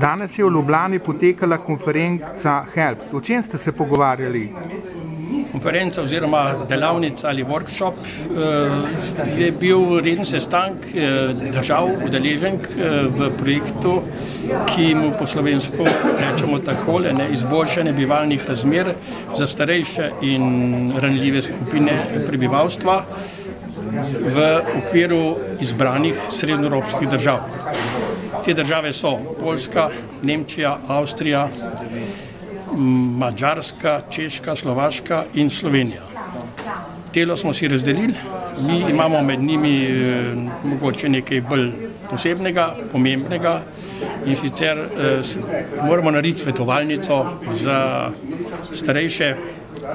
Danes je v Ljubljani potekala konferenca HELPS. O čem ste se pogovarjali? Konferenca oziroma delavnica ali workshop je bil reden sestank držav udeleženk v projektu, ki mu po slovensko rečemo takole, izboljšanje bivalnih razmer za starejše in ranljive skupine prebivalstva v okviru izbranih srednjeevropskih držav. Te države so Poljska, Nemčija, Avstrija, Madžarska, Češka, Slovaška in Slovenija. Delo smo si razdelili, mi imamo med njimi mogoče nekaj bolj posebnega, pomembnega in sicer moramo narediti svetovalnico za starejše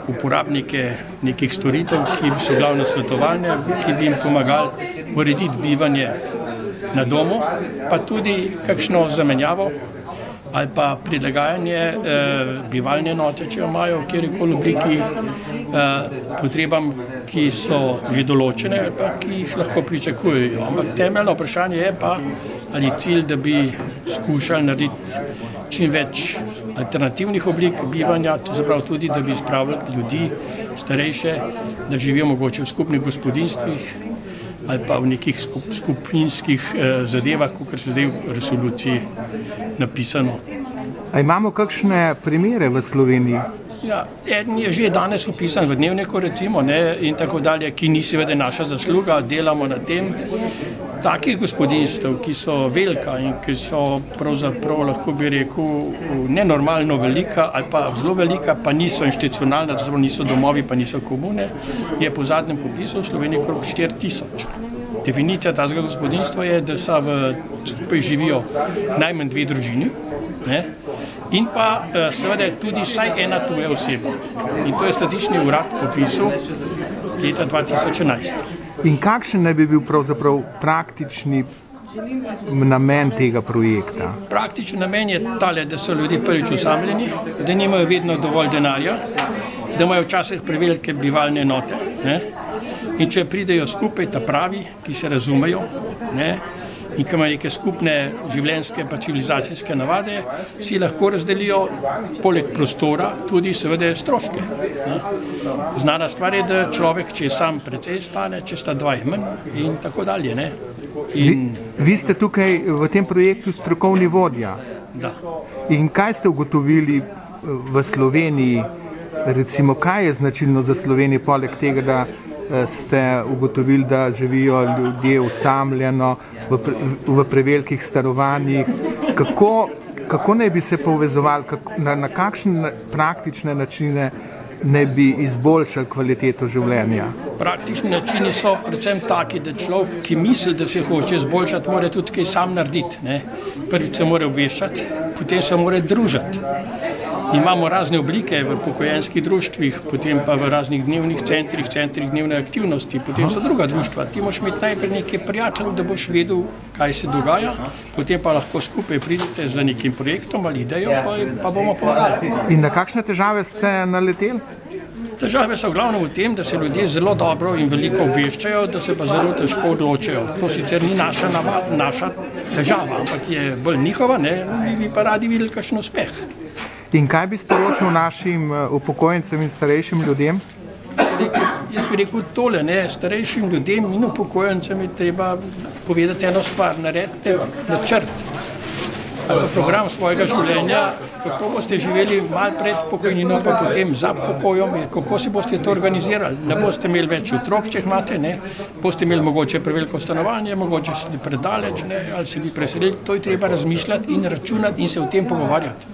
uporabnike nekih storitev, ki so glavne svetovalne, ki bi jim pomagali urediti bivanje na domu, pa tudi kakšno zamenjavo ali pa prilagajanje bivalne enote, če jo imajo v kjerkoli obliki potrebam, ki so že določene ali pa ki jih lahko pričakujejo. Ampak temeljno vprašanje je pa, ali cilj, da bi skušali narediti čim več alternativnih oblik bivanja, to se pravi tudi, da bi spravili ljudi, starejše, da živijo mogoče v skupnih gospodinstvih ali pa v nekih skupinskih zadevah, kot se zdaj v resoluciji napisano. A imamo kakšne primere v Sloveniji? Ja, eden je že danes opisan v Dnevniku, recimo, in tako dalje, ki ni seveda naša zasluga, delamo na tem. Takih gospodinstv, ki so velika in ki so pravzaprav, lahko bi rekel, nenormalno velika ali pa zelo velika, pa niso institucionalna, to niso domovi, pa niso komune, je po zadnjem popisu v Sloveniji okrog 4000. Definicija tazga gospodinstva je, da skupaj živijo najmanj 2 družini, in pa seveda tudi vsaj ena tuja oseba. In to je Statistični urad popisal leta 2011. In kakšen naj bi bil pravzaprav praktični namen tega projekta? Praktični namen je tale, da so ljudje prvič osamljeni, da nimajo vedno dovolj denarja, da imajo včasih prevelike bivalne enote. In če pridejo skupaj ta pravi, ki se razumejo, in ki imajo neke skupne življenjske pa civilizacijske navade, si lahko razdelijo poleg prostora tudi seveda stroške. Znana stvar je, da človek, če je sam precej stane, če sta 2 je manj in tako dalje. Vi ste tukaj v tem projektu strokovni vodja. Da. In kaj ste ugotovili v Sloveniji, recimo kaj je značilno za Slovenijo, poleg tega, da ste ugotovili, da živijo ljudje osamljeno v prevelikih stanovanjih. Kako naj bi se povezovali, na kakšne praktične načine naj bi izboljšali kvaliteto življenja? Praktični načini so predvsem taki, da človek, ki misli, da se hoče izboljšati, mora tudi kaj sam narediti. Prvič se mora obveščati, potem se mora družiti. Imamo razne oblike v pokojninskih društvih, potem pa v raznih dnevnih centrih, centrih dnevne aktivnosti, potem so druga društva. Ti moraš imeti najprej nekaj prijateljev, da boš vedel, kaj se dogaja, potem pa lahko skupaj pridete z nekim projektom ali idejo, pa bomo pomagali. In na kakšne težave ste naleteli? Težave so glavno v tem, da se ljudje zelo dobro in veliko obveščajo, da se pa zelo težko odločajo. To sicer ni naša težava, ampak je bolj njihova, mi bi pa radi videli kakšen uspeh. In kaj bi sporočil našim upokojencem in starejšim ljudem? Jaz bi rekel tole, starejšim ljudem in upokojencem je treba povedati eno stvar, naredite načrt, program svojega življenja, kako boste živeli malo pred pokojnino, pa potem za pokojom, kako si boste to organizirali. Ne boste imeli več otrok, če jih imate, boste imeli mogoče preveliko stanovanje, mogoče si predaleč, ali se bi preselili. To je treba razmišljati in računati in se o tem pogovarjati.